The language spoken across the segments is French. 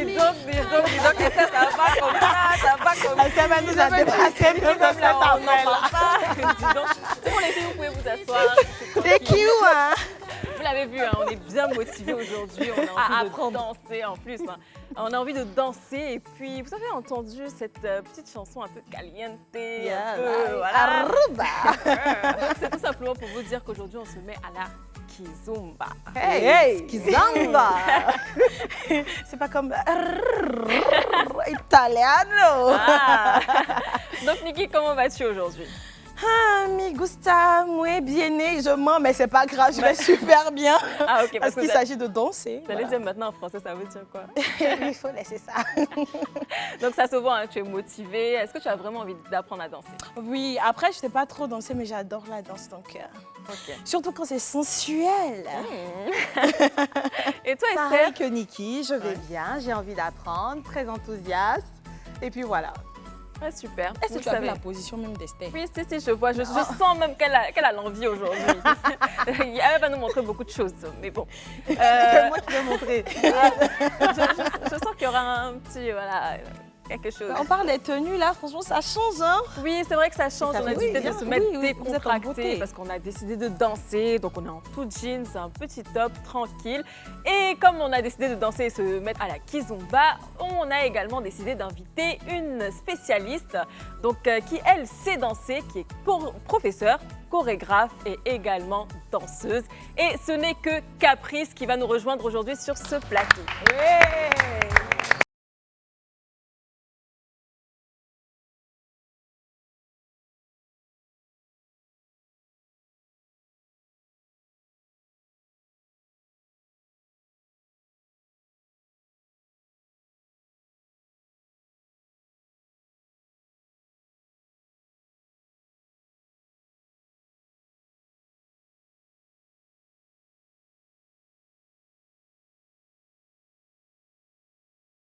dis donc, Esther, ça va pas comme ça va comme ça. Ça va nous a dépassé de Même là, on n'en cette parle pas. Dis donc, c'est bon les filles, vous pouvez vous asseoir. C'est cute, hein? Vous l'avez vu, hein, on est bien motivés aujourd'hui, on a envie de danser en plus. Hein. On a envie de danser et puis vous avez entendu cette petite chanson un peu caliente, un peu, voilà. C'est tout simplement pour vous dire qu'aujourd'hui on se met à la kizomba. Hey, kizomba. C'est pas comme italiano. Ah. Donc Niki, comment vas-tu aujourd'hui? Ah, mi gusta muy bien, je mens, mais c'est pas grave, je vais super bien. Ah, ok, parce qu'il s'agit de danser. Vous allez dire maintenant en français, ça veut dire quoi? Il faut laisser ça. Donc ça se voit, hein, tu es motivée. Est-ce que tu as vraiment envie d'apprendre à danser? Oui, après je sais pas trop danser, mais j'adore la danse, donc surtout quand c'est sensuel. Et toi, Esther? Pareil que Niki, je vais bien, j'ai envie d'apprendre, très enthousiaste. Et puis voilà. Ouais, super. Est-ce que tu as vu la position même d'Esther? Oui, si, je vois. Je sens même qu'elle a l'envie aujourd'hui. Elle va nous montrer beaucoup de choses, mais bon. C'est moi qui vais montrer. Je sens qu'il y aura un petit, voilà, quelque chose. On parle des tenues là, franchement ça change, hein? Oui, c'est vrai que ça change. On a décidé de se mettre décontracté en parce qu'on a décidé de danser. Donc on est en tout jeans, un petit top, tranquille. Et comme on a décidé de danser et se mettre à la kizomba, on a également décidé d'inviter une spécialiste donc, qui, elle, sait danser, qui est professeure, chorégraphe et également danseuse. Et ce n'est que Caprice qui va nous rejoindre aujourd'hui sur ce plateau.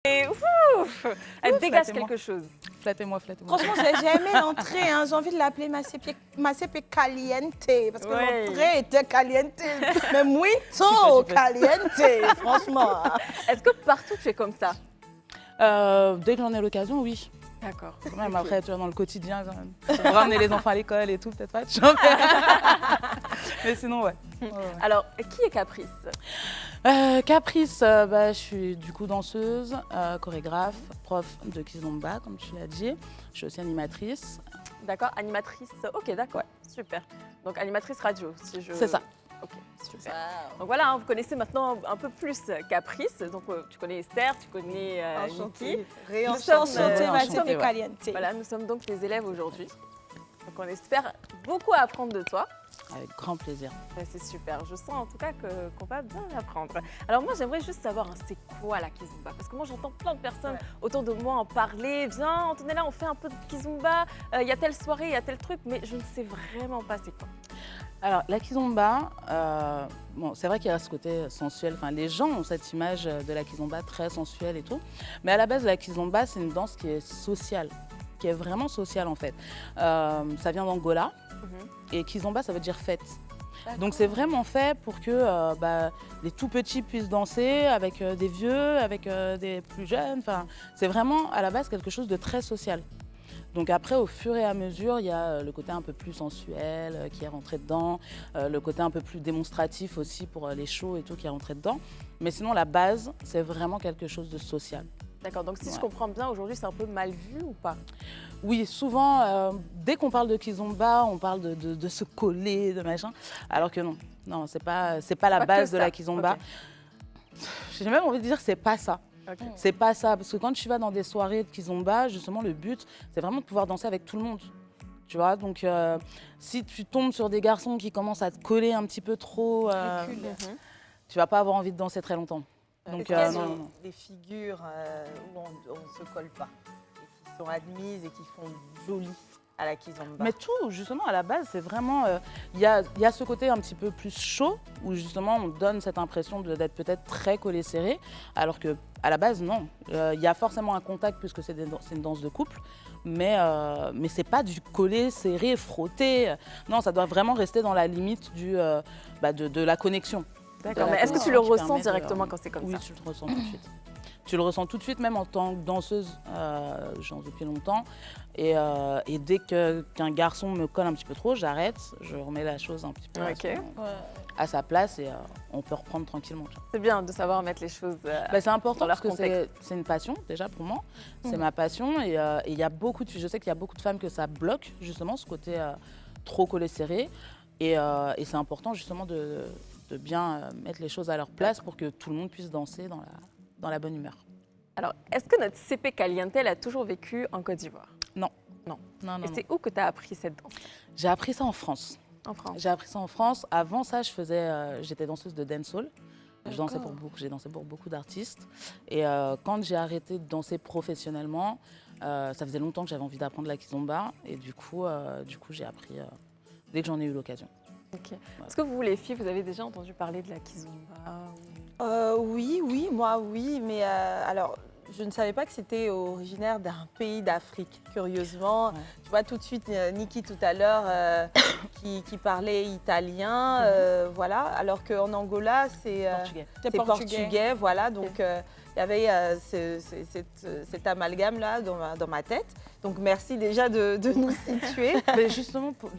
Et ouf, elle dégage quelque chose. Flattez-moi, flattez-moi. Franchement, j'ai aimé l'entrée, hein. J'ai envie de l'appeler Masepe Caliente, parce que l'entrée était caliente, mais muito caliente, franchement. Est-ce que partout tu es comme ça? Dès que j'en ai l'occasion, oui. D'accord. Quand même, après, tu vois, dans le quotidien, quand même. Pour ramener les enfants à l'école et tout, peut-être pas. Tu vois, mais sinon, ouais. Alors, qui est Caprice? Caprice, je suis du coup danseuse, chorégraphe, prof de kizomba, comme tu l'as dit. Je suis aussi animatrice. D'accord, animatrice. Ok, d'accord, super. Donc animatrice radio, si je... C'est ça. Ok, super. Donc voilà, hein, vous connaissez maintenant un peu plus Caprice. Donc tu connais Esther, tu connais Niki. Réenchantée, Masepe Caliente. Voilà, nous sommes donc les élèves aujourd'hui. Donc on espère beaucoup apprendre de toi. Avec grand plaisir. Ouais, c'est super. Je sens en tout cas qu'on va bien apprendre. Alors moi, j'aimerais juste savoir, hein, c'est quoi la kizomba? Parce que moi, j'entends plein de personnes autour de moi en parler. Viens, Antonella, on fait un peu de kizomba. Il y a telle soirée, il y a tel truc, mais je ne sais vraiment pas c'est quoi. Alors, la kizomba, bon, c'est vrai qu'il y a ce côté sensuel. Enfin, les gens ont cette image de la kizomba très sensuelle et tout. Mais à la base, la kizomba, c'est une danse qui est sociale, qui est vraiment sociale en fait. Ça vient d'Angola. Et kizomba, ça veut dire fête. Donc c'est vraiment fait pour que les tout petits puissent danser avec des vieux, avec des plus jeunes. Enfin, c'est vraiment à la base quelque chose de très social. Donc après, au fur et à mesure, il y a le côté un peu plus sensuel qui est rentré dedans, le côté un peu plus démonstratif aussi pour les shows et tout qui est rentré dedans. Mais sinon, la base, c'est vraiment quelque chose de social. D'accord, donc si je comprends bien, aujourd'hui, c'est un peu mal vu ou pas? Oui, souvent, dès qu'on parle de kizomba, on parle de se coller, de machin. Alors que non, non, c'est pas la base de la kizomba. Okay. J'ai même envie de dire que c'est pas ça. Okay. C'est pas ça, parce que quand tu vas dans des soirées de kizomba, justement, le but, c'est vraiment de pouvoir danser avec tout le monde. Tu vois, donc si tu tombes sur des garçons qui commencent à te coller un petit peu trop, tu vas pas avoir envie de danser très longtemps. Donc, non. Des figures où on ne se colle pas, et qui sont admises et qui font joli à la kizomba. Mais tout, justement, à la base, c'est vraiment... Il y a ce côté un petit peu plus chaud, où justement, on donne cette impression d'être peut-être très collé serré, alors qu'à la base, non. Il y a forcément un contact, puisque c'est une danse de couple, mais c'est pas du collé serré, frotté. Non, ça doit vraiment rester dans la limite de la connexion. D'accord, mais est-ce que tu le ressens directement quand c'est comme ça? Oui, tu le ressens tout de suite. Tu le ressens tout de suite, même en tant que danseuse, je danse depuis longtemps. Et dès qu'un garçon me colle un petit peu trop, j'arrête, je remets la chose un petit peu à sa place et on peut reprendre tranquillement. C'est bien de savoir mettre les choses c'est important parce que contexte. c'est une passion déjà pour moi, c'est ma passion et il y a beaucoup je sais qu'il y a beaucoup de femmes que ça bloque justement ce côté trop collé serré et c'est important justement de bien mettre les choses à leur place pour que tout le monde puisse danser dans la bonne humeur. Alors, est-ce que notre CP Caliente a toujours vécu en Côte d'Ivoire? Non. Non. Non, non, Et non. c'est où que tu as appris cette danse? J'ai appris ça en France. En France. J'ai appris ça en France. Avant ça, j'étais danseuse de dancehall. J'ai dansé pour beaucoup d'artistes. Et quand j'ai arrêté de danser professionnellement, ça faisait longtemps que j'avais envie d'apprendre la kizomba. Et du coup j'ai appris dès que j'en ai eu l'occasion. Okay. Est-ce que vous, les filles, vous avez déjà entendu parler de la kizomba? Oui, moi oui, mais alors je ne savais pas que c'était originaire d'un pays d'Afrique, curieusement. Ouais. Tu vois tout de suite Niki tout à l'heure qui parlait italien, voilà, alors qu'en Angola c'est portugais, voilà, donc il y avait cet amalgame-là dans ma tête. Donc merci déjà de nous situer. Mais justement, pour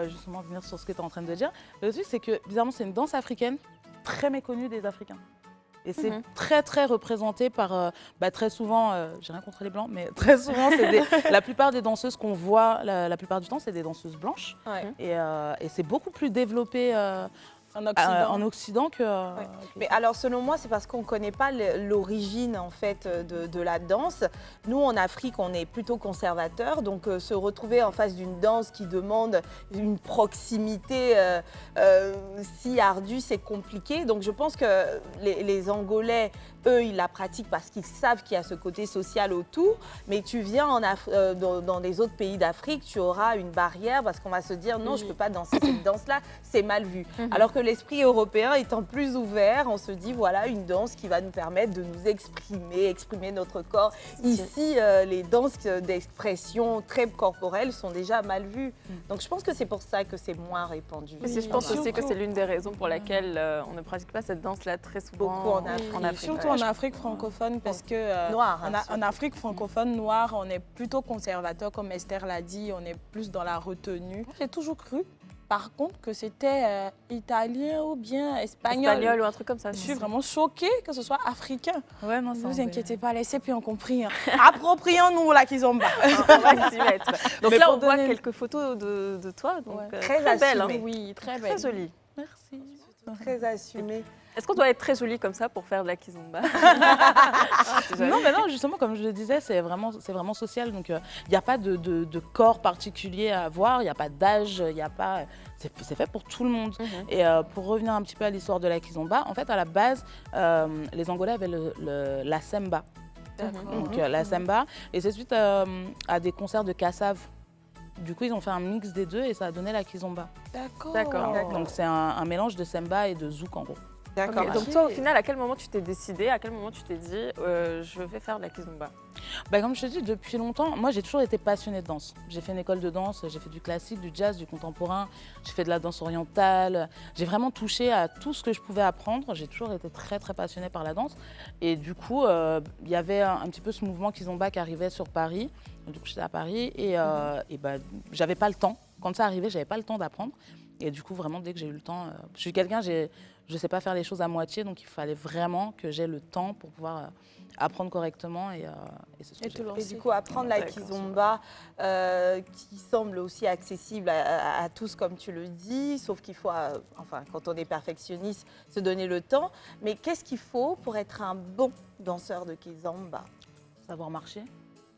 justement venir sur ce que tu es en train de dire, le truc c'est que bizarrement c'est une danse africaine très méconnue des Africains. Et c'est très très représenté par, très souvent, j'ai rien contre les blancs, mais très souvent la plupart des danseuses qu'on voit la plupart du temps c'est des danseuses blanches. Ouais. Et c'est beaucoup plus développé en Occident que... Ouais. Mais alors selon moi c'est parce qu'on ne connaît pas l'origine en fait de la danse. Nous en Afrique on est plutôt conservateurs, donc se retrouver en face d'une danse qui demande une proximité si ardue c'est compliqué. Donc je pense que les Angolais, eux ils la pratiquent parce qu'ils savent qu'il y a ce côté social autour, mais tu viens dans les autres pays d'Afrique, tu auras une barrière parce qu'on va se dire non je ne peux pas danser cette danse là, c'est mal vu. Alors que l'esprit européen étant plus ouvert, on se dit voilà une danse qui va nous permettre de nous exprimer notre corps. Ici, les danses d'expression très corporelles sont déjà mal vues. Donc je pense que c'est pour ça que c'est moins répandu. Oui, je pense aussi que c'est l'une des raisons pour laquelle on ne pratique pas cette danse-là très souvent. Beaucoup en Afrique. Surtout en Afrique francophone, parce que en Afrique francophone noire, on est plutôt conservateur, comme Esther l'a dit, on est plus dans la retenue. J'ai toujours cru. Par contre, que c'était italien ou bien espagnol ou un truc comme ça. Je suis vraiment choquée que ce soit africain. Ouais, non, ne vous inquiétez pas, les CP ont compris. Hein. Approprions-nous la kizomba. On va s'y mettre. Donc mais là, on voit quelques photos de toi. Donc, très belle. Hein. Oui, très belle. Très jolie. Merci. Très assumée. Est-ce qu'on doit être très jolie comme ça pour faire de la kizomba? Non, mais non, justement, comme je le disais, c'est vraiment social. Donc, il n'y a pas de corps particulier à avoir, il n'y a pas d'âge, il n'y a pas... C'est fait pour tout le monde. Et pour revenir un petit peu à l'histoire de la kizomba, en fait, à la base, les Angolais avaient la semba. Donc, la semba. Et c'est suite à des concerts de Kassav. Du coup, ils ont fait un mix des deux et ça a donné la kizomba. D'accord. Donc, c'est un mélange de semba et de zouk, en gros. D'accord. Okay. Donc toi, au final, à quel moment tu t'es décidée, à quel moment tu t'es dit je vais faire de la kizomba? Comme je te dis, depuis longtemps, moi j'ai toujours été passionnée de danse. J'ai fait une école de danse, j'ai fait du classique, du jazz, du contemporain, j'ai fait de la danse orientale. J'ai vraiment touché à tout ce que je pouvais apprendre. J'ai toujours été très très passionnée par la danse. Et du coup, il y avait un petit peu ce mouvement kizomba qui arrivait sur Paris. Du coup, j'étais à Paris et j'avais pas le temps. Quand ça arrivait, j'avais pas le temps d'apprendre. Et du coup, vraiment, dès que j'ai eu le temps, je suis quelqu'un, je ne sais pas faire les choses à moitié, donc il fallait vraiment que j'ai le temps pour pouvoir apprendre correctement. Et c'est ce que j'ai fait. Et du coup, apprendre la kizomba, qui semble aussi accessible à tous, comme tu le dis, sauf qu'il faut, quand on est perfectionniste, se donner le temps. Mais qu'est-ce qu'il faut pour être un bon danseur de kizomba? Savoir marcher.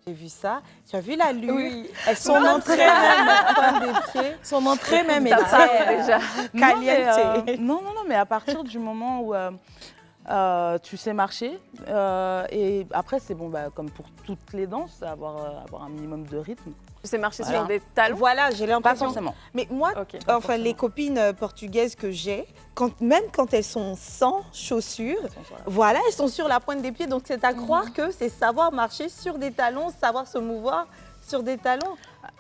J'ai vu ça. Tu as vu la lune? Oui. Son entrée même des pieds. Son entrée même est déjà caliente. Non, mais à partir du moment où tu sais marcher, et après c'est bon, comme pour toutes les danses, avoir un minimum de rythme. Tu sais marcher sur des talons? Voilà, j'ai l'impression. Pas forcément. Mais moi, les copines portugaises que j'ai, même quand elles sont sans chaussures, voilà, elles sont sur la pointe des pieds. Donc c'est à croire que c'est savoir marcher sur des talons, savoir se mouvoir sur des talons.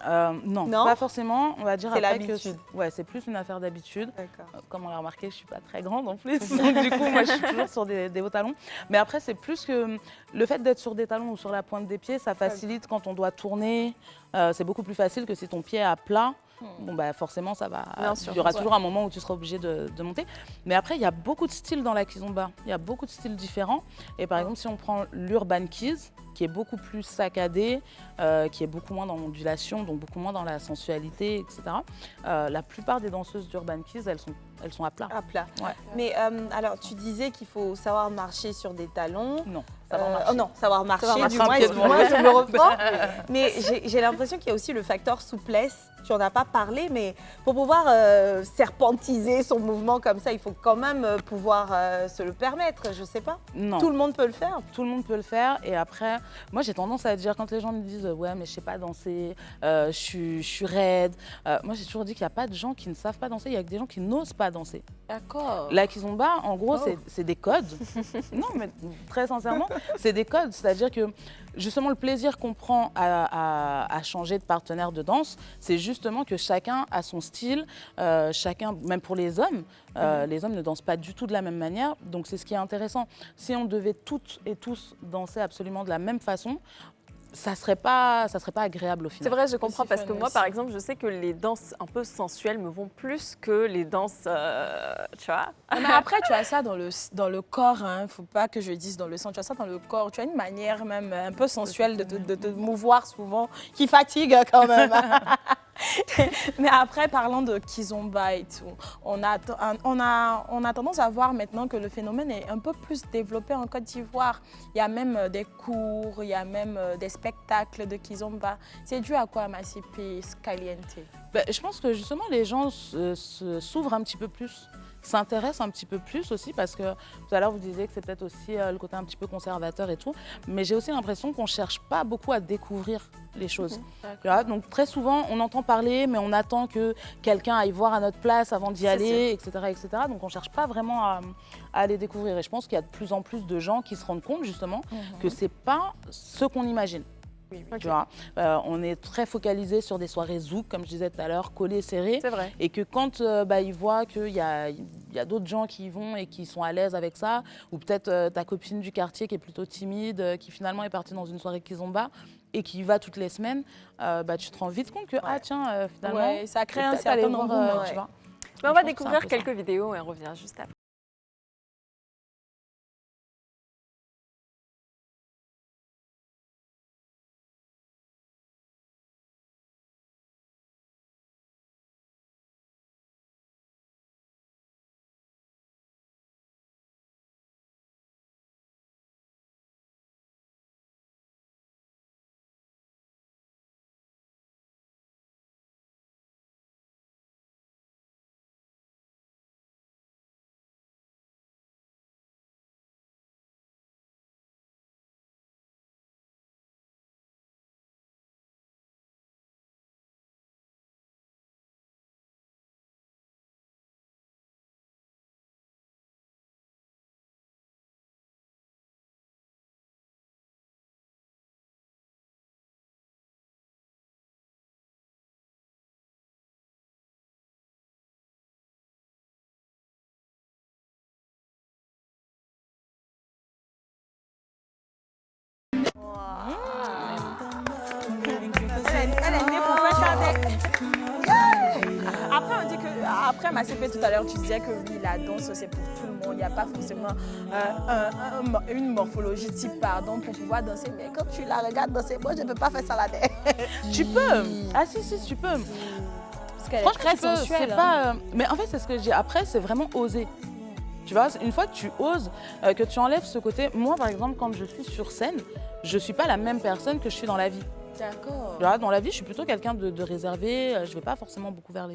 Non, Non, pas forcément. On va dire c'est après l'habitude. ouais, c'est plus une affaire d'habitude. D'accord. Comme on l'a remarqué, je suis pas très grande en plus. Donc du coup, moi, je suis toujours sur des hauts talons. Mais après, c'est plus que le fait d'être sur des talons ou sur la pointe des pieds, ça facilite quand on doit tourner. C'est beaucoup plus facile que si ton pied est à plat. Bon, bah, forcément, ça va. Bien sûr. Il y aura toujours un moment où tu seras obligé de monter. Mais après, il y a beaucoup de styles dans la kizomba. Il y a beaucoup de styles différents. Et par exemple, si on prend l'urban kiz, qui est beaucoup plus saccadé, qui est beaucoup moins dans l'ondulation, donc beaucoup moins dans la sensualité, etc. La plupart des danseuses d'urban kiz, elles sont à plat. À plat. Ouais. Mais alors, tu disais qu'il faut savoir marcher sur des talons. Non, savoir marcher. Oh non, savoir marcher, Savoir du marcher moins, un pied devant excuse-moi, l'autre. je me reprends. Mais j'ai l'impression qu'il y a aussi le facteur souplesse. Tu n'en as pas parlé, mais pour pouvoir serpentiser son mouvement comme ça, il faut quand même pouvoir se le permettre, je sais pas. Non. Tout le monde peut le faire. Tout le monde peut le faire. Et après, moi, j'ai tendance à dire, quand les gens me disent ouais, mais je sais pas danser, je suis raide. Moi, j'ai toujours dit qu'il n'y a pas de gens qui ne savent pas danser. Il y a que des gens qui n'osent pas danser. D'accord. La kizomba, en gros, c'est des codes. Non, mais très sincèrement, c'est des codes. C'est-à-dire que justement, le plaisir qu'on prend à changer de partenaire de danse, c'est justement que chacun a son style. Chacun, même pour les hommes ne dansent pas du tout de la même manière. Donc, c'est ce qui est intéressant. Si on devait toutes et tous danser absolument de la même façon, ça serait pas agréable au final. C'est vrai, je comprends, parce que fun moi, aussi. par exemple, je sais que les danses un peu sensuelles me vont plus que les danses, tu vois. Mais après, tu as ça dans le corps, hein. Faut pas que je dise dans le sang, tu as ça dans le corps. Tu as une manière même un peu sensuelle de te mouvoir souvent, qui fatigue quand même. Mais après, parlant de kizomba et tout, on a tendance à voir maintenant que le phénomène est un peu plus développé en Côte d'Ivoire. Il y a même des cours, il y a même des spectacles de kizomba. C'est dû à quoi, Massipi Caliente? Je pense que justement, les gens s'ouvrent un petit peu plus, s'intéressent un petit peu plus aussi, parce que tout à l'heure, vous disiez que c'est peut-être aussi le côté un petit peu conservateur et tout. Mais j'ai aussi l'impression qu'on ne cherche pas beaucoup à découvrir les choses. Tu vois, donc très souvent, on entend parler, mais on attend que quelqu'un aille voir à notre place avant d'y aller, etc., etc. Donc on ne cherche pas vraiment à aller découvrir. Et je pense qu'il y a de plus en plus de gens qui se rendent compte justement que ce n'est pas ce qu'on imagine. Tu vois, on est très focalisé sur des soirées zouk, comme je disais tout à l'heure, collées, serrées. C'est vrai. Et que quand ils voient qu'il y a d'autres gens qui y vont et qui sont à l'aise avec ça, ou peut-être ta copine du quartier qui est plutôt timide, qui finalement est partie dans une soirée kizomba et qui y va toutes les semaines, tu te rends vite compte que, ah tiens, finalement, ça crée un peut-être aller certain voir, engouement. tu vois. Mais on Je va pense que découvrir c'est un peu ça. quelques vidéos et on revient juste après. Elle est née pour faire ça. Après, on dit que, après Massépé, tout à l'heure, tu disais que oui, la danse, c'est pour tout le monde. Il n'y a pas forcément une morphologie type, pardon, pour pouvoir danser. Mais quand tu la regardes danser, moi, je ne peux pas faire ça la tête. Tu peux. Ah si, tu peux. Parce qu'elle est Franchement, très tu peux, sensuelle. c'est pas, mais en fait, c'est ce que je dis. Après, c'est vraiment oser. Tu vois, une fois que tu oses, que tu enlèves ce côté. Moi, par exemple, quand je suis sur scène, je ne suis pas la même personne que je suis dans la vie. D'accord. Tu vois, dans la vie, je suis plutôt quelqu'un de réservé. Je ne vais pas forcément beaucoup vers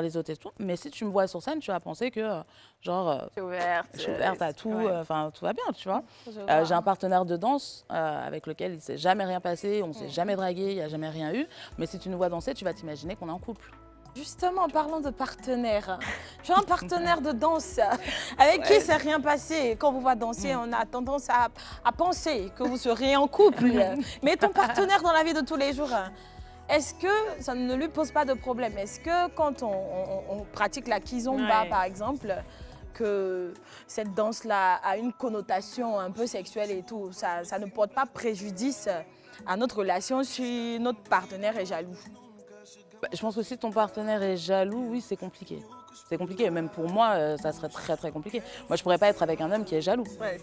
les autres et tout. Mais si tu me vois sur scène, tu vas penser que, C'est ouverte. je suis ouverte à tout. Ouais. Enfin, tout va bien, tu vois. Je vois. J'ai un partenaire de danse avec lequel il ne s'est jamais rien passé. On ne s'est jamais dragué, il n'y a jamais rien eu. Mais si tu nous vois danser, tu vas t'imaginer qu'on est en couple. Justement, en parlant de partenaire, tu as un partenaire de danse avec qui s'est rien passé. Quand vous voit danser, on a tendance à penser que vous seriez en couple. Mais ton partenaire dans la vie de tous les jours, est-ce que ça ne lui pose pas de problème? Est-ce que quand on pratique la kizomba, par exemple, que cette danse-là a une connotation un peu sexuelle et tout, ça ne porte pas préjudice à notre relation si notre partenaire est jaloux? Je pense que si ton partenaire est jaloux, oui, c'est compliqué. C'est compliqué, même pour moi, ça serait très très compliqué. Moi, je pourrais pas être avec un homme qui est jaloux. Ouais,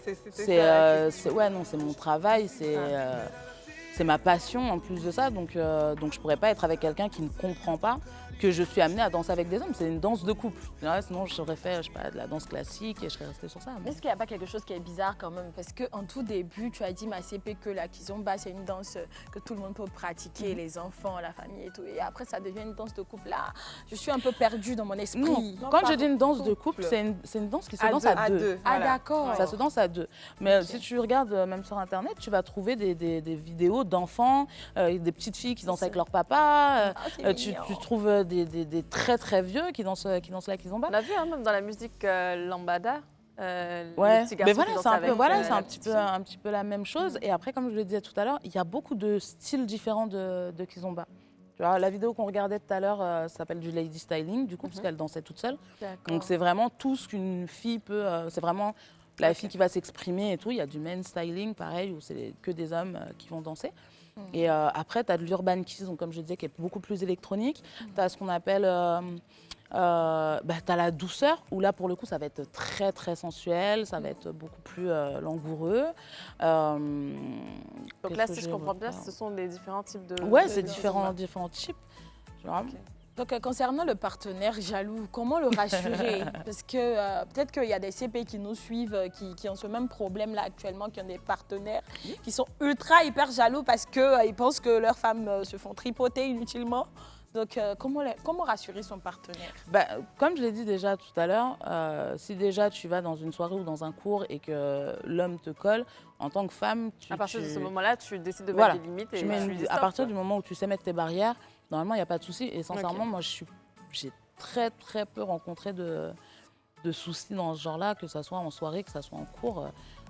c'est mon travail, c'est ma passion en plus de ça, donc je pourrais pas être avec quelqu'un qui ne comprend pas que je suis amenée à danser avec des hommes. C'est une danse de couple. Sinon, j'aurais fait, je sais pas, de la danse classique et je serais restée sur ça. Est-ce qu'il n'y a pas quelque chose qui est bizarre quand même? Parce qu'en tout début, tu as dit, ma CP, que la kizomba, c'est une danse que tout le monde peut pratiquer, les enfants, la famille et tout. Et après, ça devient une danse de couple. Là, je suis un peu perdue dans mon esprit. Non, quand je dis une danse de couple, c'est une danse qui se danse à deux. Ah, d'accord. Ça se danse à deux. Mais si tu regardes même sur Internet, tu vas trouver des vidéos d'enfants, des petites filles qui dansent avec leur papa. Tu trouves des très très vieux qui dansent la kizomba. On l'a vu même dans la musique lambada. Ouais, mais voilà, c'est un petit peu la même chose. Et après, comme je le disais tout à l'heure, il y a beaucoup de styles différents de kizomba. Tu vois, la vidéo qu'on regardait tout à l'heure s'appelle du lady styling, du coup, parce qu'elle dansait toute seule. Donc c'est vraiment tout ce qu'une fille peut. C'est vraiment la fille qui va s'exprimer et tout. Il y a du men styling, pareil, où c'est que des hommes qui vont danser. Et après, tu as de l'urban kiss, donc comme je disais, qui est beaucoup plus électronique. Tu as ce qu'on appelle... tu as la douceur, où là, pour le coup, ça va être très, très sensuel. Ça va être beaucoup plus langoureux. Donc là, si je comprends bien, ce sont des différents types de... Ouais, c'est différents types. Donc, concernant le partenaire jaloux, comment le rassurer? Parce que peut-être qu'il y a des CP qui nous suivent, qui ont ce même problème-là actuellement, qui ont des partenaires qui sont hyper jaloux parce qu'ils pensent que leurs femmes se font tripoter inutilement. Donc, comment rassurer son partenaire? Comme je l'ai dit déjà tout à l'heure, si déjà tu vas dans une soirée ou dans un cours et que l'homme te colle, en tant que femme, à partir de ce moment-là, tu décides de mettre des limites et à partir du moment où tu sais mettre tes barrières, normalement, il n'y a pas de souci. Et sincèrement, moi, j'ai très, très peu rencontré de soucis dans ce genre-là, que ce soit en soirée, que ce soit en cours.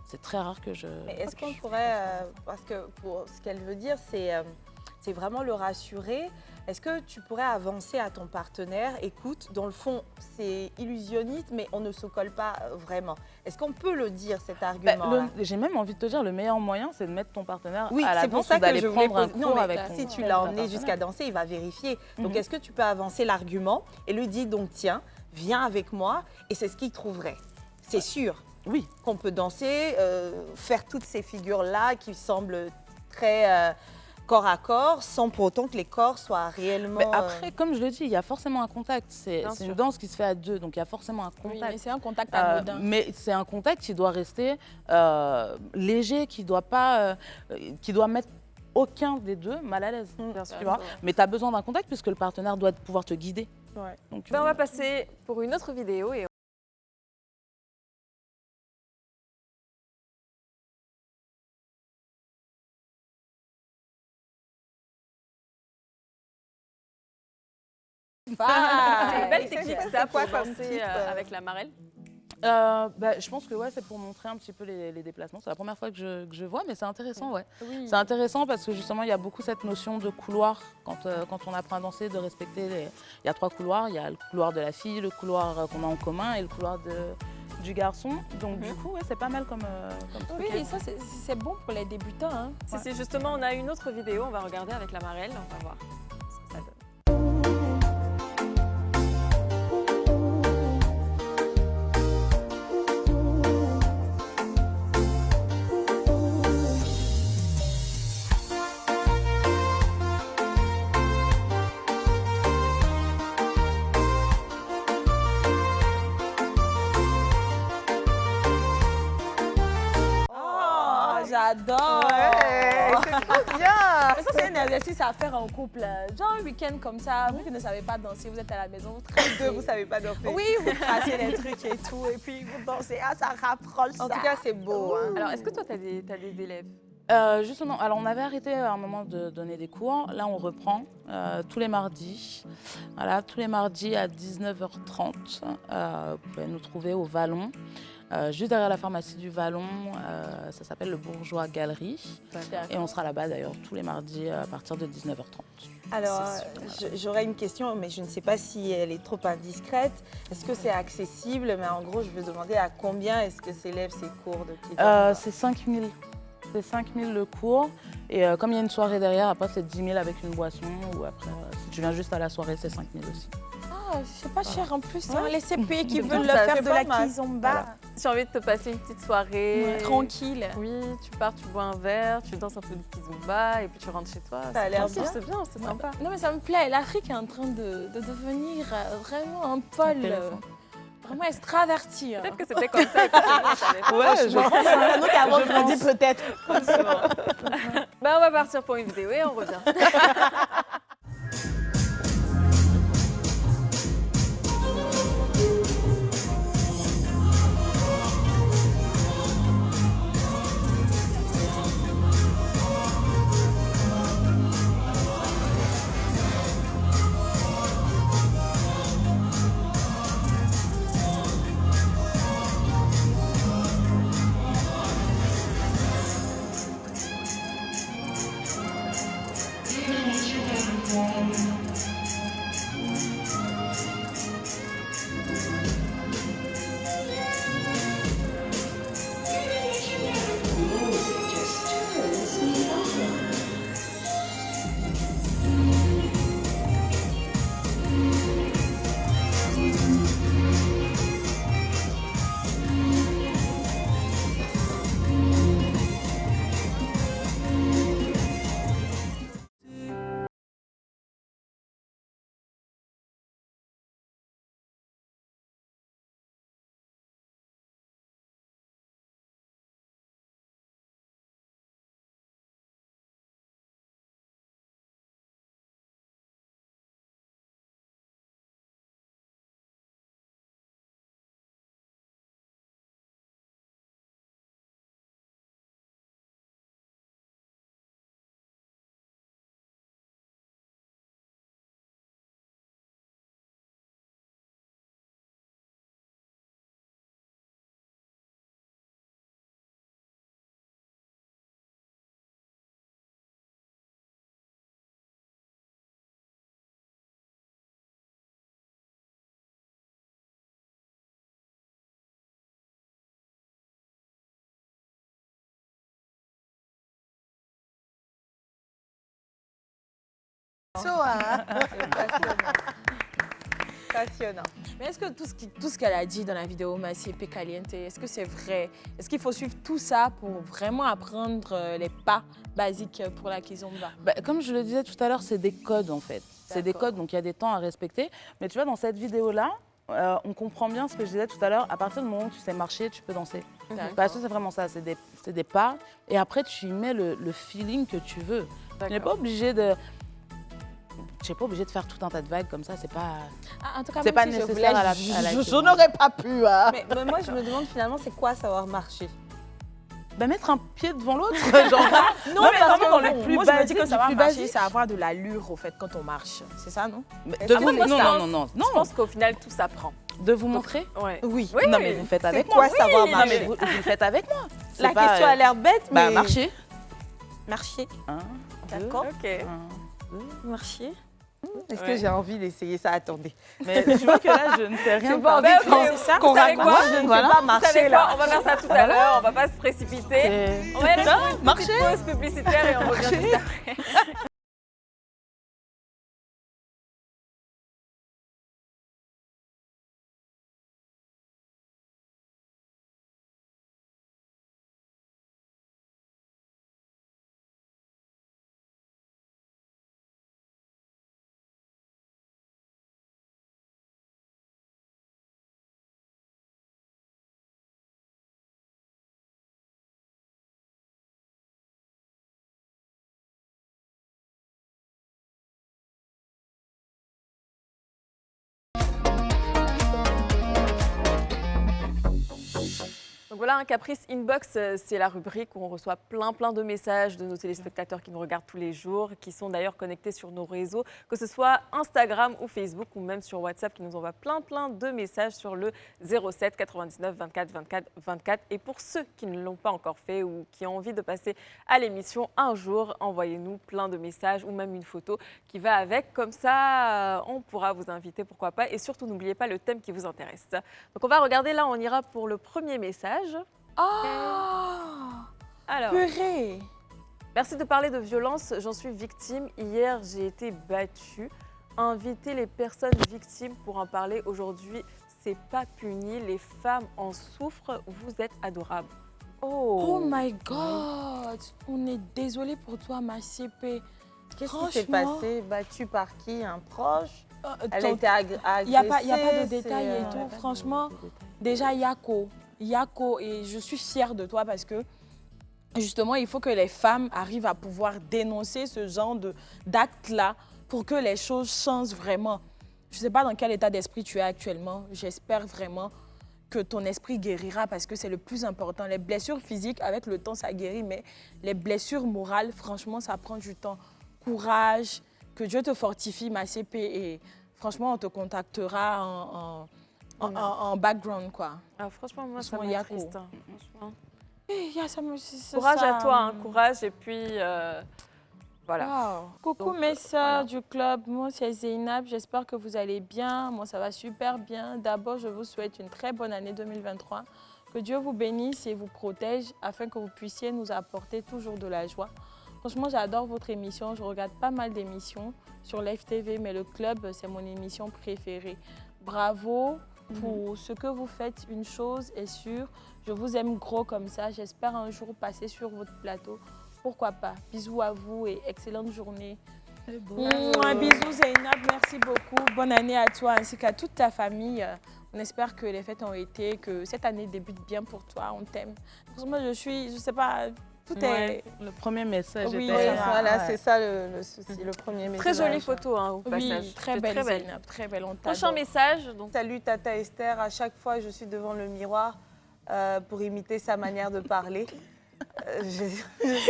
C'est très rare que je... Est-ce qu'on pourrait, parce que pour ce qu'elle veut dire, c'est vraiment le rassurer. Est-ce que tu pourrais avancer à ton partenaire? Écoute, dans le fond, c'est illusionniste, mais on ne se colle pas vraiment. Est-ce qu'on peut le dire, cet argument-là? J'ai même envie de te dire, le meilleur moyen, c'est de mettre ton partenaire à la danse ou d'aller prendre un cours avec ton si tu l'as emmené jusqu'à danser, il va vérifier. Donc, est-ce que tu peux avancer l'argument et lui dire, donc, tiens, viens avec moi, et c'est ce qu'il trouverait. C'est sûr qu'on peut danser, faire toutes ces figures-là qui semblent très... corps à corps, sans pour autant que les corps soient réellement... Mais après, comme je le dis, il y a forcément un contact. C'est une danse qui se fait à deux, donc il y a forcément un contact. Oui, mais c'est un contact anodin. Mais c'est un contact qui doit rester léger, qui doit mettre aucun des deux mal à l'aise. Tu vois. Mais tu as besoin d'un contact puisque le partenaire doit pouvoir te guider. Donc, on va passer pour une autre vidéo et c'est une belle technique, ça, pour danser avec la marelle. Je pense que c'est pour montrer un petit peu les déplacements. C'est la première fois que je vois, mais c'est intéressant, C'est intéressant parce que justement, il y a beaucoup cette notion de couloir quand on apprend à danser, de respecter Il y a 3 couloirs. Il y a le couloir de la fille, le couloir qu'on a en commun et le couloir du garçon. Donc du coup, c'est pas mal comme truc. Oui, et ça, c'est bon pour les débutants. Hein. Si, justement, on a une autre vidéo, on va regarder avec la marelle, on va voir ce que ça donne. J'adore! C'est trop bien! Mais ça, c'est un exercice à faire en couple. Genre un week-end comme ça, vous qui ne savez pas danser, vous êtes à la maison, vous tracez. Vous ne savez pas danser. Oui, vous tracez les trucs et tout, et puis vous dansez. Ah, ça rapproche. En tout cas, c'est beau. Hein. Alors, est-ce que toi, tu as des élèves? Justement, alors on avait arrêté à un moment de donner des cours. Là, on reprend tous les mardis. Voilà, tous les mardis à 19h30. Vous pouvez nous trouver au Vallon. juste derrière la pharmacie du Vallon. Ça s'appelle le Bourgeois Galerie. Et on sera là-bas d'ailleurs tous les mardis à partir de 19h30. Alors, j'aurais une question, mais je ne sais pas si elle est trop indiscrète. Est-ce que c'est accessible? Mais en gros, je veux demander à combien est-ce que s'élèvent ces cours de kizomba? C'est 5 000. C'est 5 000 le cours. Et comme il y a une soirée derrière, après c'est 10 000 avec une boisson. Ou après, si tu viens juste à la soirée, c'est 5 000 aussi. Ah, c'est pas cher en plus. Hein. Ouais. Les CP qui C'est veulent bon, le ça, faire c'est de pas la mal. kizomba. Voilà. Si tu as envie de te passer une petite soirée. Tranquille. Oui, tu pars, tu bois un verre, tu danses un peu de kizomba et puis tu rentres chez toi. Ça a l'air tranquille, bien. c'est bien, c'est sympa. Non mais ça me plaît, l'Afrique est en train de devenir vraiment un pôle vraiment extraverti. Hein. Peut-être que c'était comme ça. Et que c'est bon, ça l'est pas. Ouais, je pense. Donc avant, je me dis peut-être. Ben, on va partir pour une vidéo et on revient. Passionnant. Mais est-ce que tout ce qu'elle a dit dans la vidéo Masiepe Caliente, est-ce que c'est vrai? Est-ce qu'il faut suivre tout ça pour vraiment apprendre les pas basiques pour la kizomba? Comme je le disais tout à l'heure, c'est des codes en fait. C'est des codes, donc il y a des temps à respecter. Mais tu vois, dans cette vidéo-là, on comprend bien ce que je disais tout à l'heure. À partir du moment où tu sais marcher, tu peux danser. Parce que c'est vraiment ça, c'est des pas. Et après, tu y mets le feeling que tu veux. Tu n'es pas obligé de... Tu n'es pas obligé de faire tout un tas de vagues comme ça, c'est pas... Ah, en tout cas, C'est même pas si je nécessaire voulais, à la Je n'aurais pas pu. Hein. Mais moi, je me demande finalement, c'est quoi savoir marcher? Mettre un pied devant l'autre, genre... Non, mais parce vraiment que dans le bon, plus moi, je me dis basique que du savoir plus marcher, basique. c'est avoir de l'allure, au fait, quand on marche. C'est ça, non? Non. Je pense qu'au final, tout s'apprend. De vous montrer? Ouais. Oui. Non, mais vous le faites avec C'est moi. quoi savoir Non, marcher? mais vous le faites avec moi. C'est La pas, question a l'air bête, mais... marcher. Marcher. D'accord. Ok. Marcher. Est-ce Ouais. que j'ai envie d'essayer ça? Attendez. Mais tu vois que là, je ne fais rien. J'ai pas envie Bah, de ok, penser ça. vous savez quoi? Je ne Voilà. sais pas Vous marcher savez là. quoi? On va faire ça tout à l'heure, on va pas se précipiter. On va y aller pour une petite pause publicitaire et on revient juste après. Donc voilà, un Caprice Inbox, c'est la rubrique où on reçoit plein de messages de nos téléspectateurs qui nous regardent tous les jours, qui sont d'ailleurs connectés sur nos réseaux, que ce soit Instagram ou Facebook ou même sur WhatsApp, qui nous envoient plein de messages sur le 07 99 24 24 24. Et pour ceux qui ne l'ont pas encore fait ou qui ont envie de passer à l'émission un jour, envoyez-nous plein de messages ou même une photo qui va avec. Comme ça, on pourra vous inviter, pourquoi pas. Et surtout, n'oubliez pas le thème qui vous intéresse. Donc on va regarder, là, on ira pour le premier message. Alors, purée. Merci de parler de violence. J'en suis victime. Hier, j'ai été battue. Inviter les personnes victimes pour en parler aujourd'hui, c'est pas puni. Les femmes en souffrent. Vous êtes adorables. Oh my God. On est désolé pour toi, ma CP. Qu'est-ce qui s'est passé? Battue par qui? Un proche? Elle a été agressée? Il n'y a pas de détails et tout. Franchement, déjà, Yako, et je suis fière de toi parce que justement, il faut que les femmes arrivent à pouvoir dénoncer ce genre d'actes-là pour que les choses changent vraiment. Je ne sais pas dans quel état d'esprit tu es actuellement. J'espère vraiment que ton esprit guérira parce que c'est le plus important. Les blessures physiques, avec le temps, ça guérit, mais les blessures morales, franchement, ça prend du temps. Courage, que Dieu te fortifie, ma CP, et franchement, on te contactera en background, quoi. Ah, franchement, moi, ça m'a triste. Hein, franchement. Courage à toi, hein, courage, et puis voilà. Wow. Coucou mes sœurs du club, moi c'est Zeynab, j'espère que vous allez bien, moi ça va super bien. D'abord, je vous souhaite une très bonne année 2023, que Dieu vous bénisse et vous protège afin que vous puissiez nous apporter toujours de la joie. Franchement, j'adore votre émission, je regarde pas mal d'émissions sur Live TV, mais le club, c'est mon émission préférée. Bravo pour ce que vous faites, une chose est sûre, je vous aime gros comme ça, j'espère un jour passer sur votre plateau. Pourquoi pas? Bisous à vous et excellente journée. Bisous Zeynab, merci beaucoup. Bonne année à toi ainsi qu'à toute ta famille. On espère que les fêtes ont été, que cette année débute bien pour toi, on t'aime. Moi, je sais pas, tout est... Le premier message oui, était... voilà, c'est ça le souci, le premier message. Très jolie photo, hein, au passage. Oui, très belle Zeynab, très belle. Prochain message. Donc. Salut Tata Esther, à chaque fois je suis devant le miroir pour imiter sa manière de parler. Je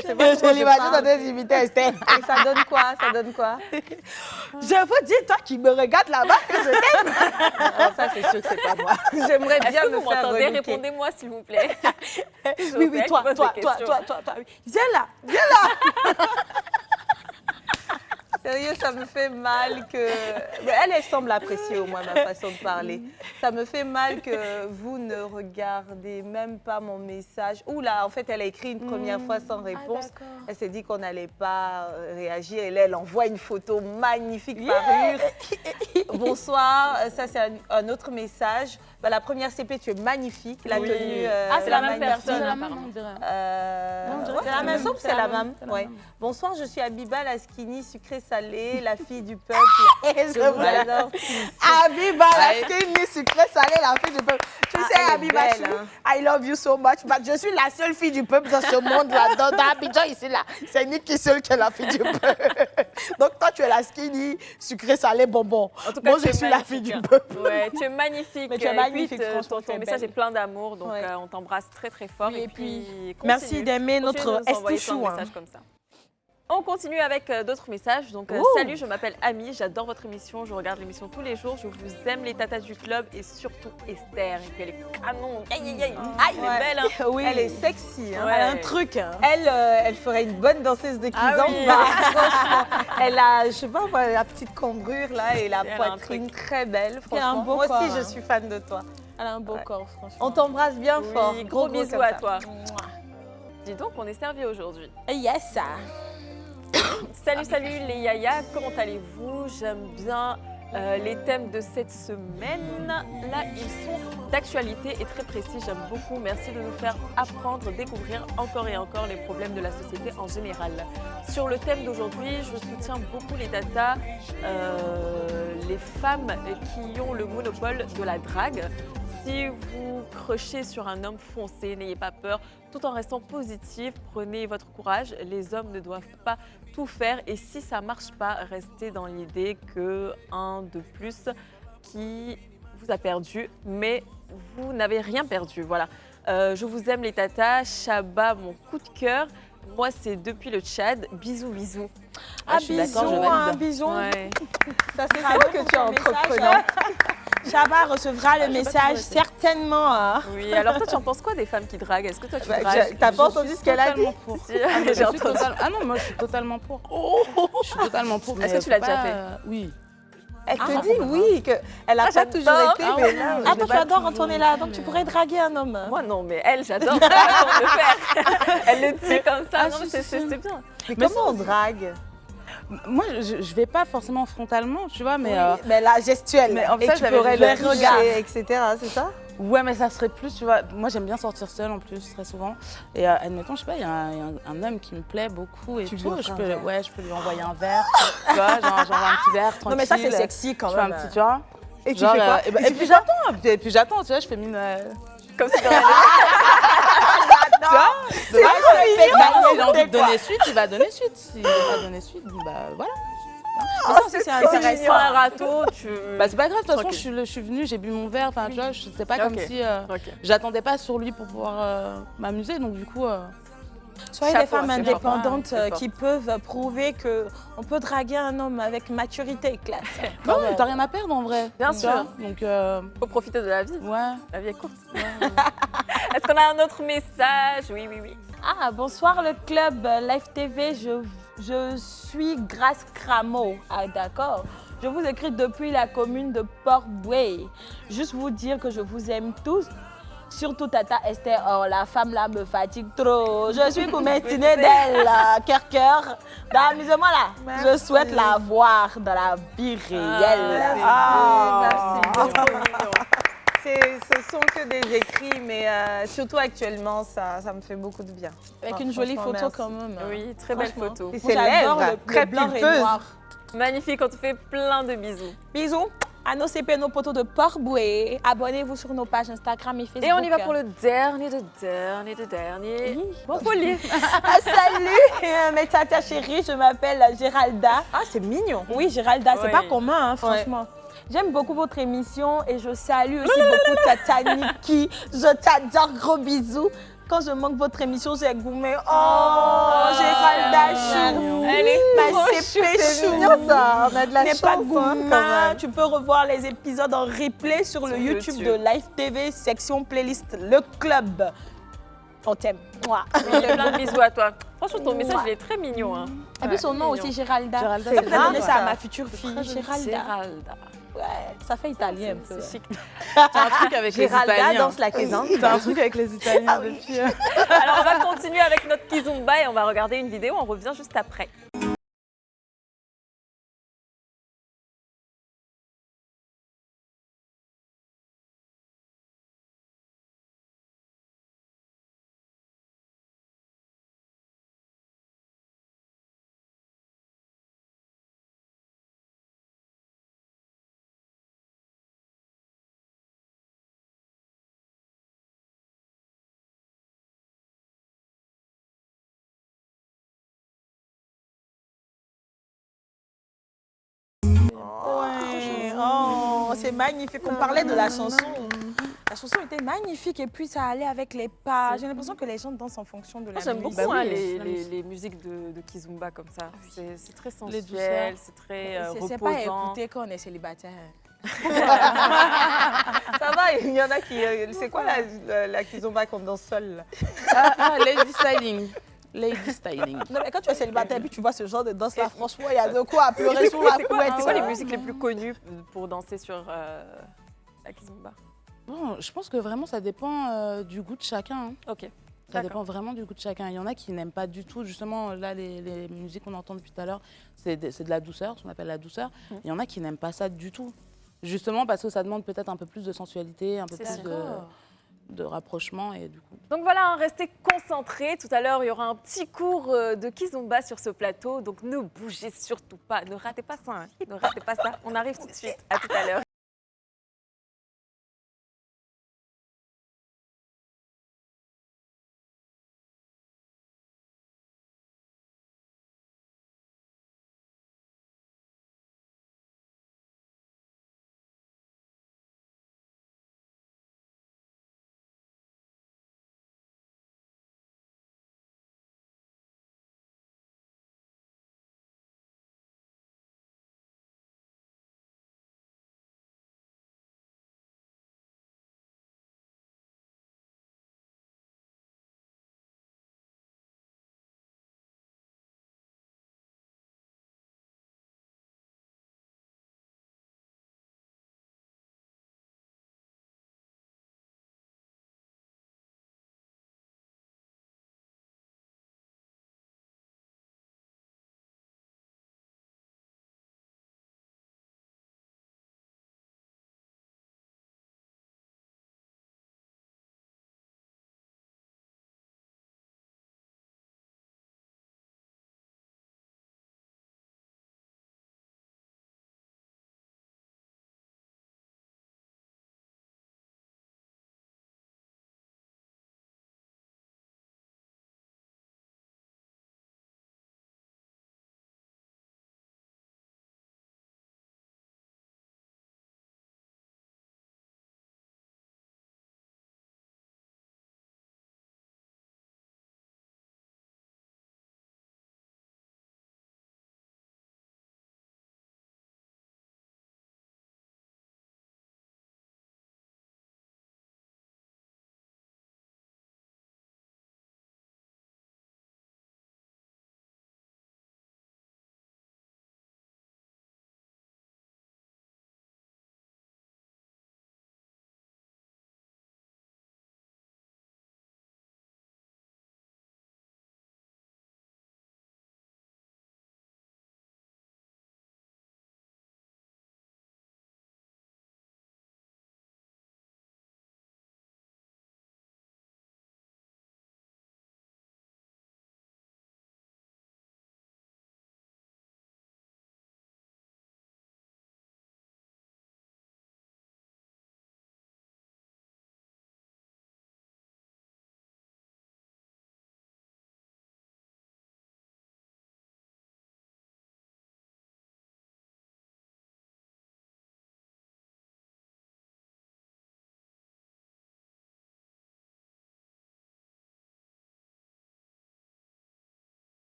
sais pas je l'imagine en train d'imiter Esther. Et ça donne quoi? Ça donne quoi? Je vous dis, toi qui me regardes là-bas, que je t'aime. Ça, c'est sûr que c'est pas moi. J'aimerais bien que me vous faire m'entendez? relooker. Répondez-moi, s'il vous plaît. Oui, toi. Viens là. Sérieux, ça me fait mal que... Elle semble apprécier au moins ma façon de parler. Ça me fait mal que vous ne regardez même pas mon message. Oula, en fait, elle a écrit une première fois sans réponse. Elle s'est dit qu'on n'allait pas réagir. Et là, elle envoie une photo magnifique parure. Bonsoir, ça c'est un autre message. La première CP, tu es magnifique. La tenue... c'est la même personne. C'est la même, on dirait. C'est la même somme, c'est la même. Ouais. Bonsoir, je suis Abiba, la skinny sucrée salée, la fille du peuple. Et je vous adore. Abiba, la skinny sucrée salée, la fille du peuple. Tu sais, Abiba, I love you so much, but je suis la seule fille du peuple dans ce monde-là. Dans Abidjan, ici, là, c'est Niki seule qui est la fille du peuple. Donc, toi, tu es la skinny sucrée salée bonbon. En tout cas, moi, je suis la fille du peuple. Ouais, tu es magnifique. Mais tu es magnifique, franchement. Ton message est plein d'amour, donc on t'embrasse très fort. Oui, et puis, merci d'aimer notre Estou. On continue avec d'autres messages. Donc, salut, je m'appelle Ami, j'adore votre émission, je regarde l'émission tous les jours, je vous aime les tatas du club et surtout Esther. Et puis elle est canon, elle est belle. Hein. Oui. Elle est sexy. Hein. Elle a un truc. Elle ferait une bonne danseuse de kizomba. Elle a, je sais pas, la petite cambrure là et la poitrine très belle. Franchement, moi aussi, je suis fan de toi. Elle a un beau corps, franchement. On t'embrasse bien fort. Gros bisous à toi. Dis donc, on est servi aujourd'hui. Yes. Salut les yaya, comment allez-vous? J'aime bien les thèmes de cette semaine. Là, ils sont d'actualité et très précis, j'aime beaucoup. Merci de nous faire apprendre, découvrir encore et encore les problèmes de la société en général. Sur le thème d'aujourd'hui, je soutiens beaucoup les tatas, les femmes qui ont le monopole de la drague. Si vous crochez sur un homme, foncez, n'ayez pas peur, tout en restant positif, prenez votre courage. Les hommes ne doivent pas tout faire et si ça ne marche pas, restez dans l'idée qu'un de plus qui vous a perdu, mais vous n'avez rien perdu. Voilà. Je vous aime les tatas. Chaba, mon coup de cœur. Moi, c'est depuis le Tchad. Bisous, bisous. Ah, je suis d'accord, bisous, je valide. hein, bisous. Ouais. Ça, c'est vrai que tu es entreprenant. Chaba recevra le message certainement. Hein. Oui, alors toi, tu en penses quoi des femmes qui draguent? Est-ce que toi, tu Bah, dragues? t'as pas entendu ce qu'elle a dit? Totalement pour. Si, Ah, mais j'ai entendu. Ah non, moi je suis totalement pour. Je suis totalement pour. Est-ce mais que tu l'as faut déjà pas, fait Oui. Elle te Ah, dit oui, qu'elle n'a pas toujours j'adore. été, Ah mais ouais, là... non, Ah, je toi, l'ai tu pas adores toujours quand on est là, fait, donc tu mais- pourrais draguer un homme. Moi, non, mais elle, j'adore ça, comment le faire. Elle le dit comme ça. Ah, Non, si, mais si, c'est si. bien. Mais Mais comment on drague? Moi, je vais pas forcément frontalement, tu vois, mais. Oui, mais la gestuelle, mais en et fait, tu j'avais pourrais déjà le vu regarder, etc., c'est ça? Ouais, mais ça serait plus, tu vois. Moi, j'aime bien sortir seule en plus, très souvent. Et admettons, je sais pas, il y a un homme qui me plaît beaucoup et Tu lui tout. offres Je un peux, verre. ouais, je peux lui envoyer un verre. Tu vois, genre un petit verre tranquille. Non, mais ça, c'est sexy quand Je fais un même. petit, tu vois. Et tu Genre, fais quoi? et puis j'attends, et puis j'attends, tu vois, je fais mine. Comme si de rien Tu vois C'est Bah, mignon. s'il a envie de donner suite, il va donner suite. S'il va pas donner suite, bon, bah voilà. Ça aussi, c'est n'était. Si tu intéressant. prends un râteau, tu. Bah c'est pas grave, de toute façon, Tranquille. je suis venue, j'ai bu mon verre, enfin tu vois, c'est pas comme Ok. si Ok. j'attendais pas sur lui pour pouvoir m'amuser, donc du coup. Soyez des Chapeau, femmes c'est indépendantes fort, c'est fort. qui peuvent prouver qu'on peut draguer un homme avec maturité et classe. Non, mais t'as rien à perdre en vrai. Bien tu sûr. vois, donc Faut profiter de la vie. ouais. La vie est courte. Est-ce qu'on a un autre message? Oui, oui, oui. Ah, bonsoir le club Live TV, je suis Grace Cramo. Ah, d'accord. Je vous écris depuis la commune de Port-Bouet. Juste vous dire que je vous aime tous. Surtout Tata Esther, oh, la femme là me fatigue trop. Je suis Koumetine d'elle, cœur. Dans l'amusement là, Merci. je souhaite la voir dans la vie réelle. Merci. C'est trop mignon. Ce sont que des écrits, mais surtout actuellement, ça me fait beaucoup de bien. Avec Ah, une jolie franchement, photo merci. quand même. Oui, très belle Franchement. photo. Et Moi, ses j'adore lèvres, le très blanc et pulpeuses. noir. Magnifique, on te fait plein de bisous. Bisous à nos CP, nos potos de Port-Bouet. Abonnez-vous sur nos pages Instagram et Facebook. Et on y va pour le dernier de dernier. Oui. Bon, faut lire. Ah, salut mes tata chéries, je m'appelle Géralda. Ah, c'est mignon. Oui, Géralda, c'est Oui. pas commun, hein, franchement. J'aime beaucoup votre émission et je salue aussi beaucoup Tata Niki. Je t'adore, gros bisous. Quand je manque votre émission, j'ai goumé. Oh, Géralda chou. Elle est Ma trop CP C'est chou. mignon ça, on a de la N'est chance pas hein, quand gourmand. même. Tu peux revoir les épisodes en replay sur le Sur YouTube YouTube. de Live TV, section playlist Le Club. On t'aime. Mouah. Oui, plein de bisous à toi. Franchement, ton message, il est très mignon. Hein. Et puis son nom mignon. aussi, Géralda. Géralda, Je c'est vais grave, donner ça ça. à ma future fille, Géralda. Géralda. Ouais, ça fait italien un peu. C'est chic. T'as un truc avec les Géralda Italiens. danse la cuisine. T'as un truc avec les Italiens depuis. Alors, on va continuer avec notre Kizumba et on va regarder une vidéo. On revient juste après. Ouais, oh, c'est magnifique. On parlait de la chanson. La chanson était magnifique et puis ça allait avec les pas. J'ai l'impression que les gens dansent en fonction de la Moi, j'aime musique. beaucoup Bah hein, oui, les, la les- musique. les musiques de Kizumba comme ça. C'est très Les douceurs. sensuel, c'est très C'est pas à reposant. écouter quand on est célibataire. Ça va, il y en a qui... c'est quoi la kizomba qu'on danse seule là? Lady styling. Lady styling. Non, mais quand tu es célibataire et puis tu vois ce genre de danse là, franchement, il y a de quoi pleurer sur la couette. C'est quoi les musiques les plus connues pour danser sur la Kizumba? Bon, je pense que vraiment ça dépend du goût de chacun. Hein. Ok. Ça D'accord. dépend vraiment du goût de chacun. Il y en a qui n'aiment pas du tout, justement, là, les musiques qu'on entend depuis tout à l'heure, c'est de la douceur, ce qu'on appelle la douceur. Il y en a qui n'aiment pas ça du tout. Justement parce que ça demande peut-être un peu plus de sensualité, un peu C'est plus de rapprochement et du coup. Donc voilà, hein, restez concentrés. Tout à l'heure, il y aura un petit cours de Kizomba sur ce plateau. Donc ne bougez surtout pas. Ne ratez pas ça. Hein. Ne ratez pas ça. On arrive tout de suite. À tout à l'heure.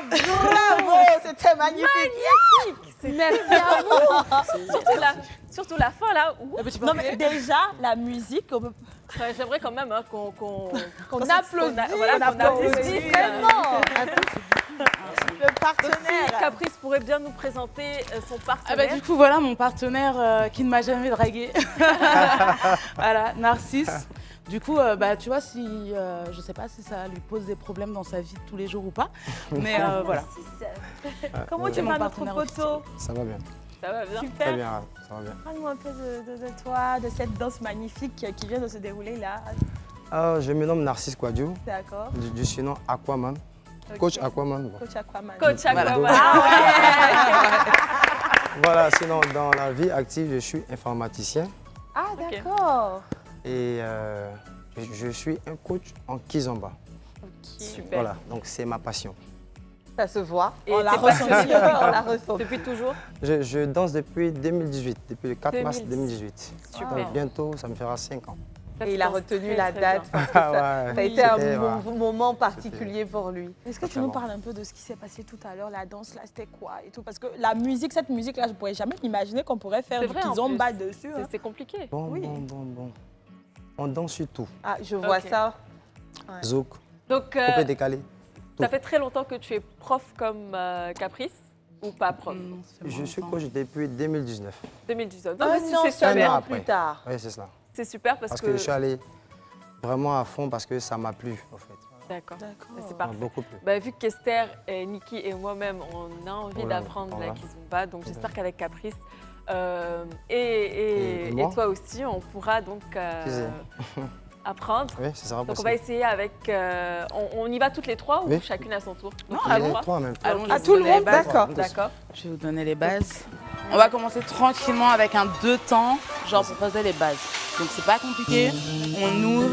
Bravo, c'était magnifique. Merci à vous. Surtout la fin là. Non, mais déjà, la musique, on peut... Ouais, j'aimerais quand même hein, qu'on applaudisse. Voilà, qu'on applaudisse. Vraiment. Le partenaire. Caprice pourrait bien nous présenter son Ah partenaire. bah, du coup, voilà mon partenaire qui ne m'a jamais dragué. Voilà, Narcisse. Du coup, bah, tu vois, si, je sais pas si ça lui pose des problèmes dans sa vie de tous les jours ou pas, mais voilà. Comment tu vas, notre poteau? Ça va bien. Ça va bien. Super. Très bien, ça va bien. Parle-nous un peu de toi, de cette danse magnifique qui vient de se dérouler là. Je me nomme Narcisse Kouadio, D'accord. du surnom Aquaman. Ok. Coach Aquaman. Bon. Coach Aquaman. Coach Aquaman. Voilà. Voilà, sinon dans la vie active, je suis informaticien Ah, Ok. d'accord. et je suis un coach en Kizomba. Super. Voilà, donc c'est ma passion. Ça se voit. Et On la t'es ressent. passionné On la ressent. depuis toujours. Je danse depuis 2018, depuis le 4 mars 2018. Super. Donc, bientôt, ça me fera 5 ans. Et il a retenu la Très date bien. parce que ça Ouais, a été un c'était, voilà. moment particulier pour lui. Est-ce que tu nous parles un peu de ce qui s'est passé tout à l'heure, la danse là, c'était quoi et tout? Parce que la musique, cette musique-là, je ne pourrais jamais imaginer qu'on pourrait faire C'est du vrai, en kizomba plus. dessus. hein. C'est compliqué. Bon, Oui. bon. On danse sur tout. Ah, je vois Ok. ça. Zouk, Donc, coupé décalé. ça fait très longtemps que tu es prof comme Caprice ou pas prof Je suis coach depuis 2019. 2019. Un Donc, an c'est Un an super. après. plus tard. Oui, c'est cela. C'est super Parce que je suis allé vraiment à fond parce que ça m'a plu, en fait. D'accord. D'accord. C'est Ça m'a parfait. beaucoup plu. Bah, vu qu'Esther, Niki et moi-même, on a envie Voilà, d'apprendre voilà. la kizomba, donc Voilà. j'espère qu'avec Caprice Et moi et toi aussi, on pourra donc Plaisir. apprendre. Oui, ça sera Donc on possible. va essayer avec... on y va toutes les trois ou Oui. chacune à son tour? Non, Les allons. trois en même temps. Allons, À je tout le vous donne les monde, bases. d'accord. D'accord. Je vais vous donner les bases. On va commencer tranquillement avec un 2 temps, genre pour poser les bases. Donc c'est pas compliqué. On ouvre,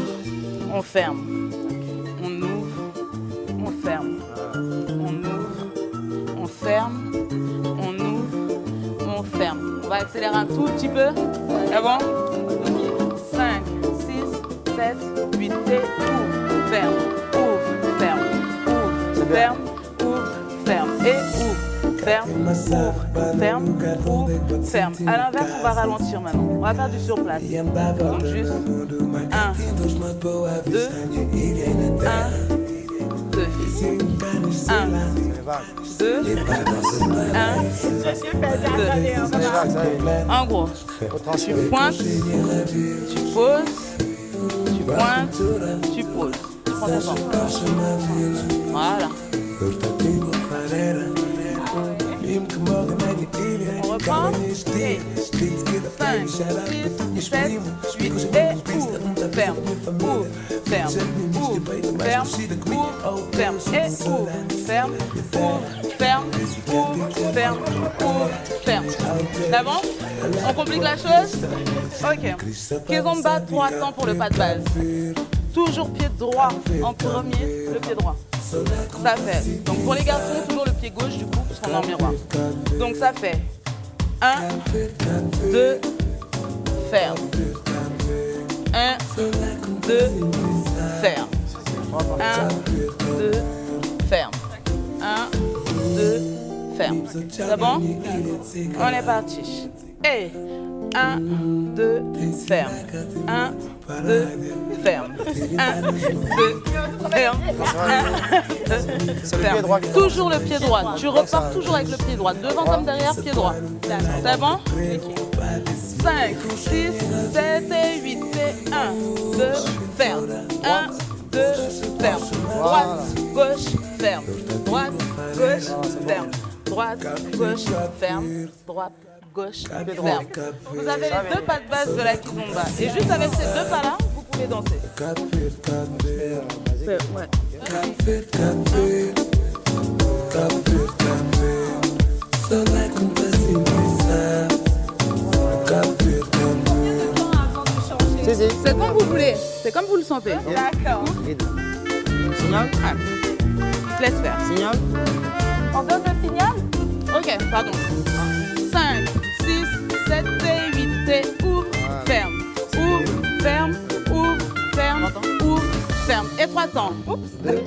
on ferme. On ouvre, on ferme. On ouvre, on ferme. On ouvre, on ferme. On va accélérer un tout petit peu. C'est bon? 5, 6, 7, 8 et ouvre, ferme, ferme, ouvre, ferme, ouvre, ferme et ouvre, ferme, ouvre, ferme, ouvre, ferme. À l'inverse, on va ralentir maintenant. On va faire du surplace. Donc juste 1, 2, 1, 2, 1, Les vagues. 2, 1, 2. Ça les vagues, ça y est. En gros, Faut tu transférer. pointes, tu poses, tu pointes, tu poses. Tu prends ton temps. Voilà. On reprend. Et 5, 6, 7, 8 et ouvre, ferme, ouvre, ferme, ouvre, ferme, ouvre, ferme et ouvre, ferme, ouvre, ferme, ouvre, ferme, ouvre, ferme. D'avant, on complique la chose? Ok. Kizomba, 3 temps pour le pas de base. Toujours pied droit en premier, le pied droit. Ça fait, donc pour les garçons, toujours le pied gauche du coup, parce qu'on est en miroir. Donc ça fait 1, 2, ferme. 1, 2, ferme. 1, 2, ferme. 1, 2, ferme. C'est bon? On est parti. Et 1, 2, ferme. 1, 2, ferme. 1, 2, ferme. 1, 2, C'est le pied droit qui toujours le pied droit. Tu repars toujours avec le pied droit. Devant comme derrière, pied droit. C'est bon? 5, 6, 7 et 8 et 1, 2, ferme. 1, 2, ferme. Droite, gauche, ferme. Droite, gauche, ferme. Droite, gauche, ferme. Droite, gauche, ferme. Vous avez les 2 pas de base de la kizomba. Et juste avec ces 2 pas-là, vous pouvez danser. Ouais. Si, si. C'est comme vous voulez, c'est comme vous le sentez. D'accord. Signal. Je te laisse faire. Signal. On donne le signal? Ok, pardon. 5, 6, 7 et 8 et ouvre, ferme. Ouvre, ferme, ouvre, ferme, ouvre, ferme. Et 3 temps. Oups. 2,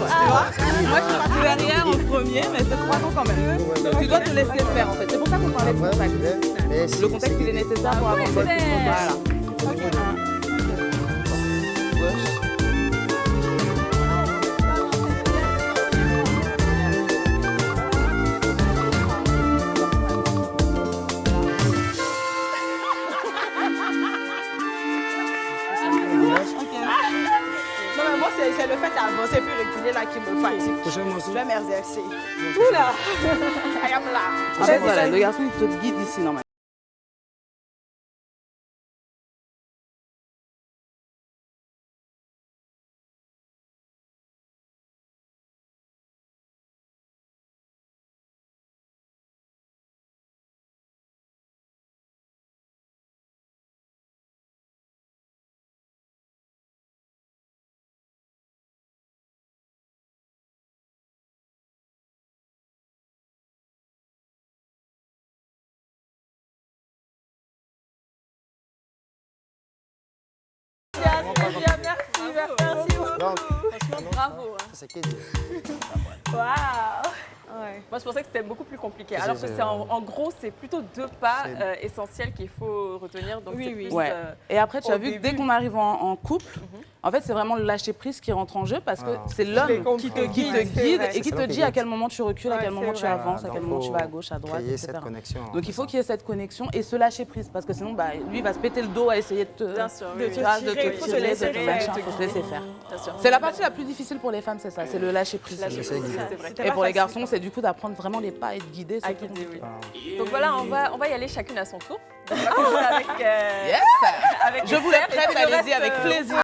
Tu vois? Moi, je suis partie derrière en premier, mais c'est 3 ans quand même. Donc, tu dois te laisser faire, en fait. C'est pour ça qu'on parlait de contact. Le contexte, il est nécessaire pour avancer. Voilà. Non, mais moi, c'est le fait d'avancer puis reculer là qui me fatigue. Prochain morceau. Je vais m'exercer. Oula! I am là. En fait, voilà, le garçon, il te guide ici, normalement. Merci beaucoup. Donc, Bravo. ça, c'est qui dit? Waouh! Moi, je pensais que c'était beaucoup plus compliqué. C'est- Alors que c'est- c'est en gros, c'est plutôt 2 pas C'est- essentiels qu'il faut retenir. Donc Oui, c'est oui. plus, Ouais. Et après, tu au as vu que dès début. qu'on arrive en couple, en fait, c'est vraiment le lâcher-prise qui rentre en jeu parce que Ah. c'est l'homme qui te guide et qui C'est te l'homme dit qui à guide. quel moment tu recules, à Ouais, quel moment c'est tu vrai. avances, à Donc, quel moment tu faut vas à gauche, à droite, créer etc. cette connexion. Donc il faut qu'il y ait cette connexion et se lâcher prise parce que sinon, bah, lui, il va se péter le dos à essayer de te, Bien sûr, De oui, te oui. de te tirer, il faut se tirer, laisser de te faire, machin, te faut se laisser faire. Bien sûr. C'est la partie la plus difficile pour les femmes, c'est ça, c'est le lâcher prise. Lâcher Je sais prise, que- c'est vrai. C'était Et pas pour les facile, garçons, quoi. c'est du coup d'apprendre vraiment les pas et de guider. À c'est tout. guider, oui. Ah. Donc voilà, on va y aller chacune à son tour. Donc, on va commencer avec, Yes! avec Je vous l'ai Esther, et prête, puis le allez-y, reste, avec plaisir.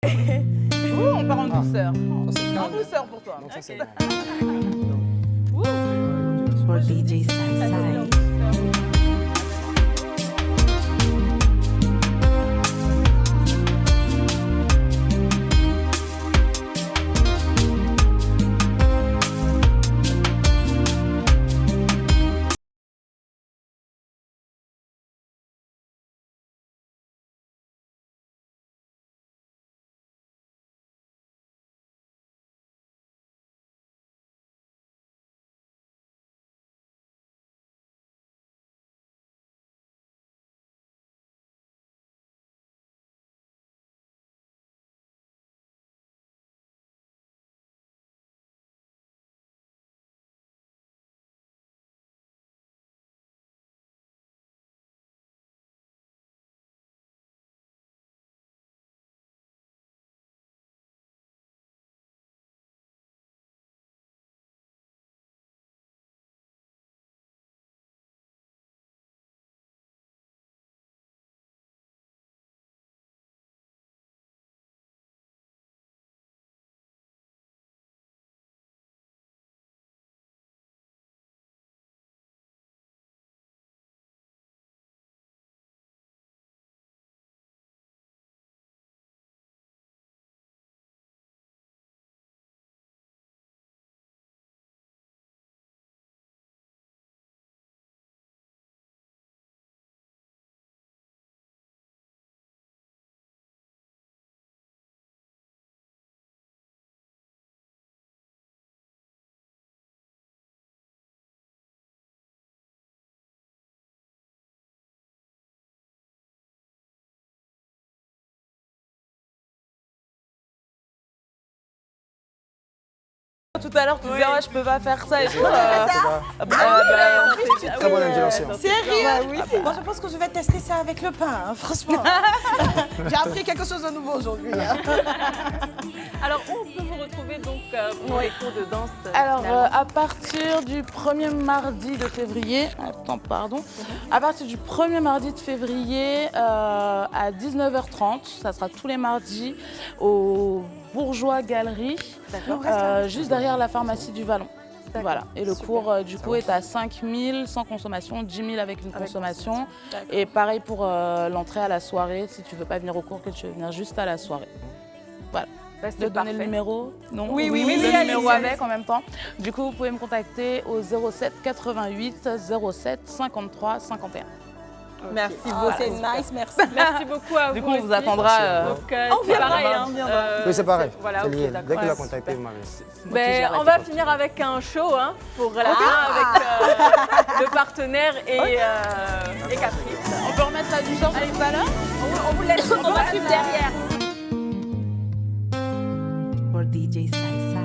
Ouh, on part en douceur. Ça, c'est En calme, hein. douceur pour toi. Donc, ça, c'est for DJ Sai Sai. Tout à l'heure, tu disais, ouais, je peux pas faire ça et tout. Très bonne indication. Sérieux? Oui. Moi, je pense que je vais tester ça avec le pain, hein, franchement. J'ai appris quelque chose de nouveau aujourd'hui. Alors, où on peut vous retrouver donc pour les cours de danse Alors, finalement à partir du 1er mardi de février, à partir du 1er mardi de février à 19h30, ça sera tous les mardis au Bourgeois Galerie, juste derrière la pharmacie du Vallon. Voilà. Et le cours du coup est à 5 000 sans consommation, 10 000 avec une consommation. Et pareil pour l'entrée à la soirée, si tu veux pas venir au cours, que tu veux venir juste à la soirée. Voilà. C'est De donner le parfait. numéro? Non. Oui, le allez-y, numéro allez-y. avec en même temps. Du coup, vous pouvez me contacter au 07 88 07 53 51. Merci Oh, beaucoup. c'est nice, merci. Merci beaucoup à vous. Du coup, on vous aussi. attendra. Donc, On c'est vient pareil. demain, Hein. on vient demain. Oui, c'est pareil. Voilà, C'est ok, lié. d'accord. Dès qu'il a Ouais, contacté, super. vous m'avez. Ben, on va finir avec un show hein, pour la fin avec le partenaire et Caprice. On peut remettre la douceur sur tout à l'heure? On vous laisse, on va suivre derrière. For DJ Sai Sai.